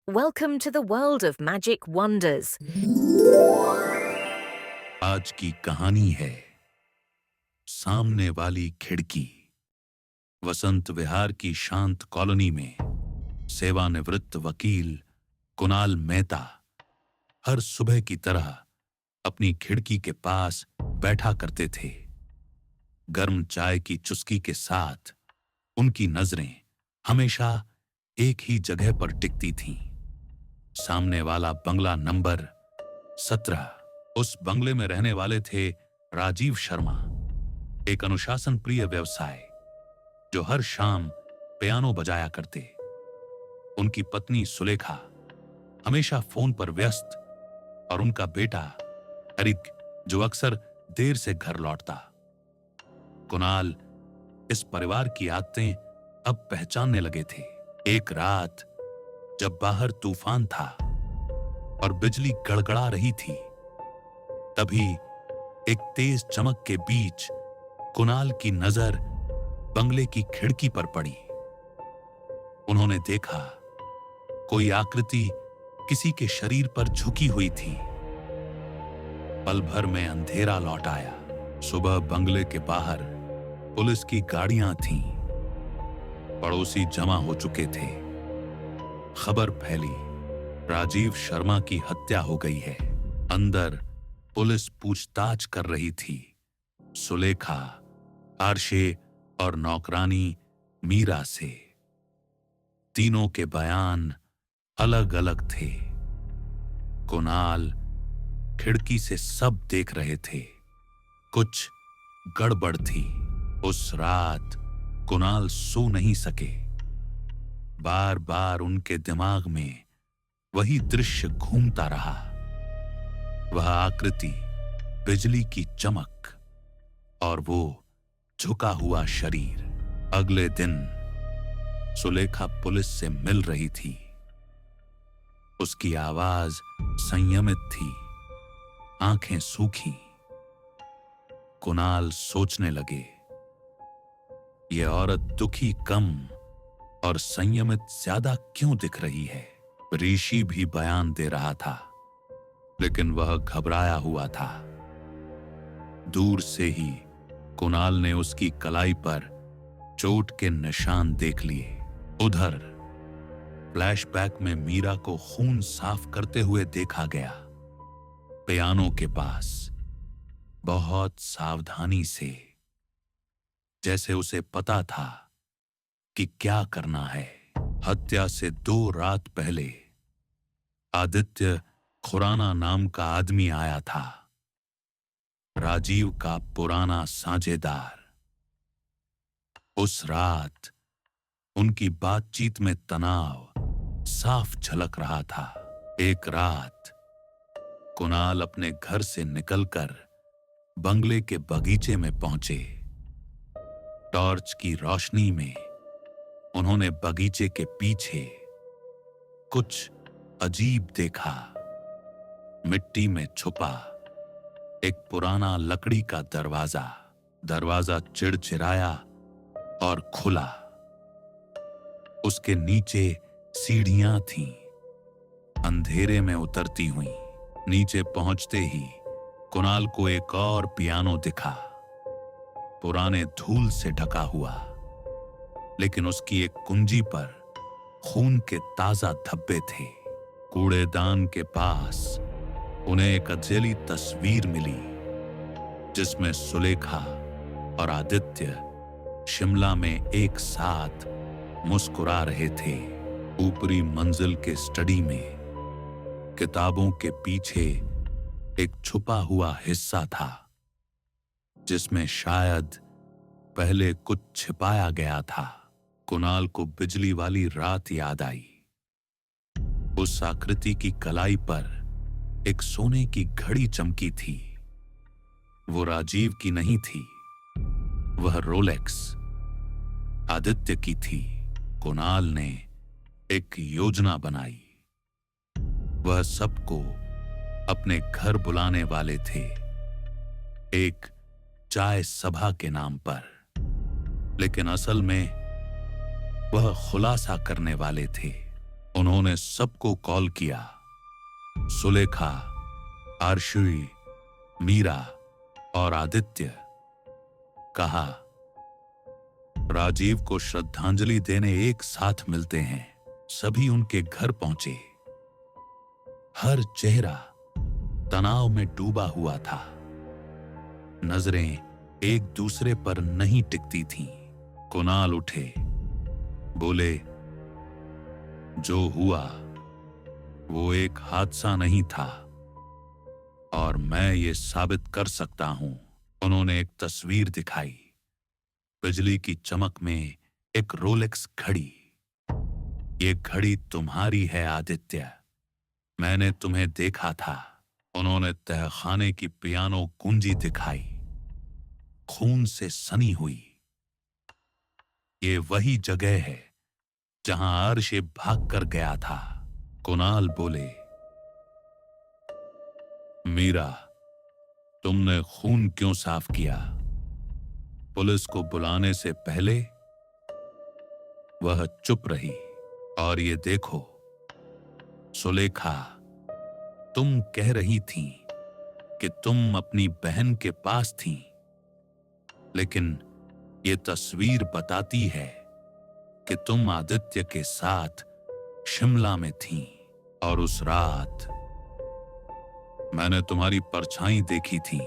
Welcome to the world of magic wonders. आज की कहानी है सामने वाली खिड़की। वसंत विहार की शांत कॉलोनी में सेवानिवृत्त वकील कुणाल मेहता हर सुबह की तरह अपनी खिड़की के पास बैठा करते थे। गर्म चाय की चुस्की के साथ उनकी नजरें हमेशा एक ही जगह पर टिकती थीं। सामने वाला बंगला नंबर 17। उस बंगले में रहने वाले थे राजीव शर्मा, एक अनुशासन प्रिय व्यवसाय जो हर शाम पियानो बजाया करते। उनकी पत्नी सुलेखा हमेशा फोन पर व्यस्त और उनका बेटा एरिक जो अक्सर देर से घर लौटता। कुणाल इस परिवार की आदतें अब पहचानने लगे थे। एक रात जब बाहर तूफान था और बिजली गड़गड़ा रही थी, तभी एक तेज चमक के बीच कुणाल की नजर बंगले की खिड़की पर पड़ी। उन्होंने देखा कोई आकृति किसी के शरीर पर झुकी हुई थी। पल भर में अंधेरा लौट आया। सुबह बंगले के बाहर पुलिस की गाड़ियां थीं। पड़ोसी जमा हो चुके थे। खबर फैली, राजीव शर्मा की हत्या हो गई है। अंदर पुलिस पूछताछ कर रही थी। सुलेखा, आरशे और नौकरानी मीरा से। तीनों के बयान अलग अलग थे। कुणाल खिड़की से सब देख रहे थे। कुछ गड़बड़ थी। उस रात कुणाल सो नहीं सके। बार बार उनके दिमाग में वही दृश्य घूमता रहा। वह आकृति, बिजली की चमक और वो झुका हुआ शरीर। अगले दिन सुलेखा पुलिस से मिल रही थी। उसकी आवाज संयमित थी, आंखें सूखी। कुणाल सोचने लगे, ये औरत दुखी कम और संयमित ज्यादा क्यों दिख रही है। ऋषि भी बयान दे रहा था, लेकिन वह घबराया हुआ था। दूर से ही कुणाल ने उसकी कलाई पर चोट के निशान देख लिए। उधर फ्लैशबैक में मीरा को खून साफ करते हुए देखा गया, पियानो के पास, बहुत सावधानी से, जैसे उसे पता था कि क्या करना है। हत्या से 2 रात पहले आदित्य खुराना नाम का आदमी आया था, राजीव का पुराना साझेदार। उस रात उनकी बातचीत में तनाव साफ झलक रहा था। एक रात कुणाल अपने घर से निकलकर बंगले के बगीचे में पहुंचे। टॉर्च की रोशनी में उन्होंने बगीचे के पीछे कुछ अजीब देखा। मिट्टी में छुपा एक पुराना लकड़ी का दरवाजा चिड़चिड़ाया और खुला। उसके नीचे सीढ़ियां थीं, अंधेरे में उतरती हुई। नीचे पहुंचते ही कुणाल को एक और पियानो दिखा, पुराने धूल से ढका हुआ, लेकिन उसकी एक कुंजी पर खून के ताजा धब्बे थे। कूड़ेदान के पास उन्हें एक अजली तस्वीर मिली, जिसमें सुलेखा और आदित्य शिमला में एक साथ मुस्कुरा रहे थे। ऊपरी मंजिल के स्टडी में किताबों के पीछे एक छुपा हुआ हिस्सा था, जिसमें शायद पहले कुछ छिपाया गया था। कुणाल को बिजली वाली रात याद आई। उस आकृति की कलाई पर एक सोने की घड़ी चमकी थी। वो राजीव की नहीं थी, वह रोलेक्स आदित्य की थी। कुणाल ने एक योजना बनाई। वह सबको अपने घर बुलाने वाले थे, एक चाय सभा के नाम पर, लेकिन असल में वह खुलासा करने वाले थे। उन्होंने सबको कॉल किया, सुलेखा, आरशुई, मीरा और आदित्य। कहा, राजीव को श्रद्धांजलि देने एक साथ मिलते हैं। सभी उनके घर पहुंचे। हर चेहरा तनाव में डूबा हुआ था। नजरें एक दूसरे पर नहीं टिकती थीं। कुणाल उठे, बोले, जो हुआ वो एक हादसा नहीं था और मैं ये साबित कर सकता हूं। उन्होंने एक तस्वीर दिखाई। बिजली की चमक में एक रोलेक्स घड़ी। ये घड़ी तुम्हारी है आदित्य, मैंने तुम्हें देखा था। उन्होंने तहखाने की पियानो कुंजी दिखाई, खून से सनी हुई। ये वही जगह है जहां अर्श भाग कर गया था। कुणाल बोले, मीरा, तुमने खून क्यों साफ किया? पुलिस को बुलाने से पहले वह चुप रही। और ये देखो सुलेखा, तुम कह रही थी कि तुम अपनी बहन के पास थी, लेकिन ये तस्वीर बताती है कि तुम आदित्य के साथ शिमला में थी। और उस रात मैंने तुम्हारी परछाई देखी थी।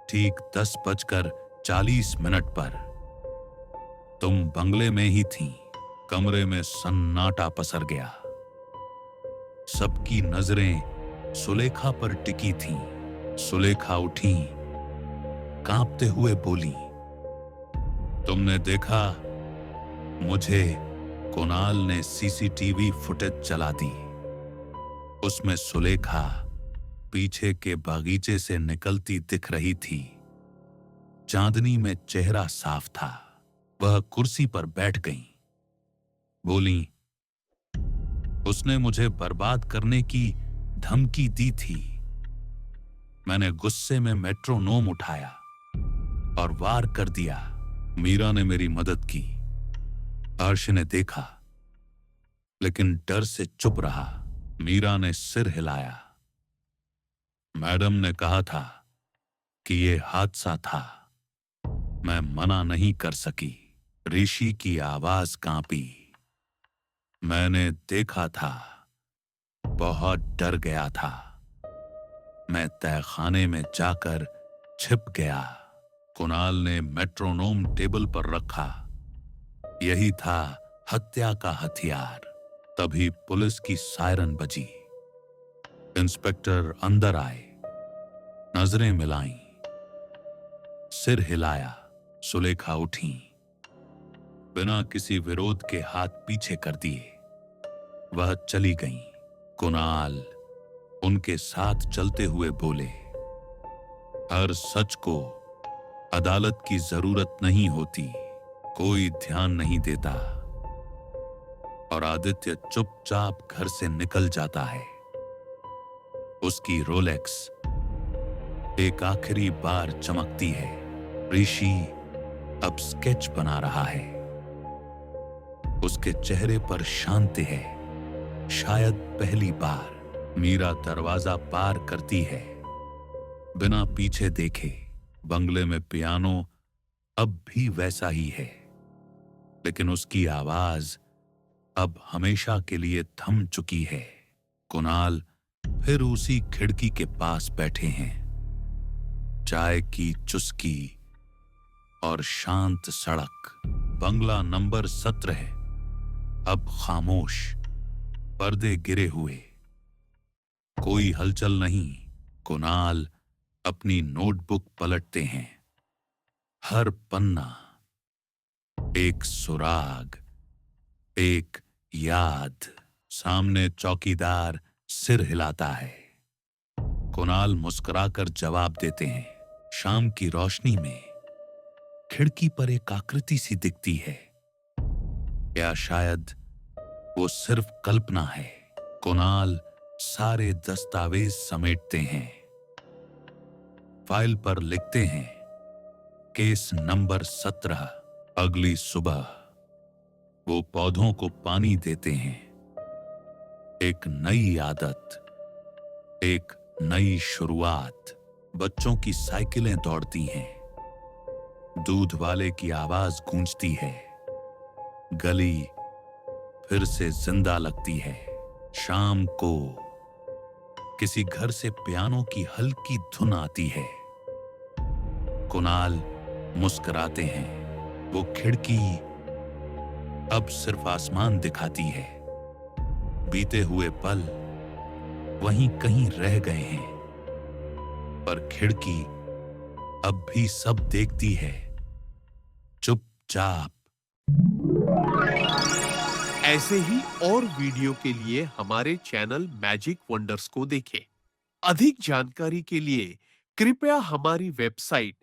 ठीक 10:40 पर तुम बंगले में ही थी। कमरे में सन्नाटा पसर गया। सबकी नजरें सुलेखा पर टिकी थीं। सुलेखा उठी, कांपते हुए बोली, तुमने देखा? मुझे कुणाल ने सीसीटीवी फुटेज चला दी। उसमें सुलेखा पीछे के बागीचे से निकलती दिख रही थी। चांदनी में चेहरा साफ था। वह कुर्सी पर बैठ गईं। बोली, उसने मुझे बर्बाद करने की धमकी दी थी। मैंने गुस्से में मेट्रोनोम उठाया और वार कर दिया। मीरा ने मेरी मदद की। अर्श ने देखा, लेकिन डर से चुप रहा। मीरा ने सिर हिलाया। मैडम ने कहा था कि यह हादसा था। मैं मना नहीं कर सकी। ऋषि की आवाज कांपी। मैंने देखा था, बहुत डर गया था। मैं तहखाने में जाकर छिप गया। कुणाल ने मेट्रोनोम टेबल पर रखा। यही था हत्या का हथियार। तभी पुलिस की सायरन बजी। इंस्पेक्टर अंदर आए, नजरें मिलाईं, सिर हिलाया। सुलेखा उठी, बिना किसी विरोध के हाथ पीछे कर दिए। वह चली गईं। कुणाल उनके साथ चलते हुए बोले, हर सच को अदालत की जरूरत नहीं होती। कोई ध्यान नहीं देता और आदित्य चुपचाप घर से निकल जाता है। उसकी रोलेक्स एक आखिरी बार चमकती है। ऋषि अब स्केच बना रहा है। उसके चेहरे पर शांति है, शायद पहली बार। मीरा दरवाजा पार करती है, बिना पीछे देखे। बंगले में पियानो अब भी वैसा ही है, लेकिन उसकी आवाज अब हमेशा के लिए थम चुकी है। कुणाल फिर उसी खिड़की के पास बैठे हैं। चाय की चुस्की और शांत सड़क। बंगला नंबर 17 अब खामोश, पर्दे गिरे हुए, कोई हलचल नहीं। कुणाल अपनी नोटबुक पलटते हैं। हर पन्ना एक सुराग, एक याद। सामने चौकीदार सिर हिलाता है। कुणाल मुस्कुराकर जवाब देते हैं। शाम की रोशनी में खिड़की पर एक आकृति सी दिखती है। या शायद वो सिर्फ कल्पना है। कुणाल सारे दस्तावेज समेटते हैं। फाइल पर लिखते हैं, केस नंबर 17। अगली सुबह वो पौधों को पानी देते हैं। एक नई आदत, एक नई शुरुआत। बच्चों की साइकिलें दौड़ती हैं, दूध वाले की आवाज गूंजती है, गली फिर से जिंदा लगती है। शाम को किसी घर से पियानो की हल्की धुन आती है। कुणाल मुस्कुराते हैं। वो खिड़की अब सिर्फ आसमान दिखाती है। बीते हुए पल वहीं कहीं रह गए हैं, पर खिड़की अब भी सब देखती है, चुपचाप। ऐसे ही और वीडियो के लिए हमारे चैनल मैजिक वंडर्स को देखें। अधिक जानकारी के लिए कृपया हमारी वेबसाइट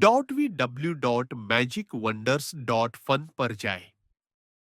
www.magicwonders.fun पर जाएं।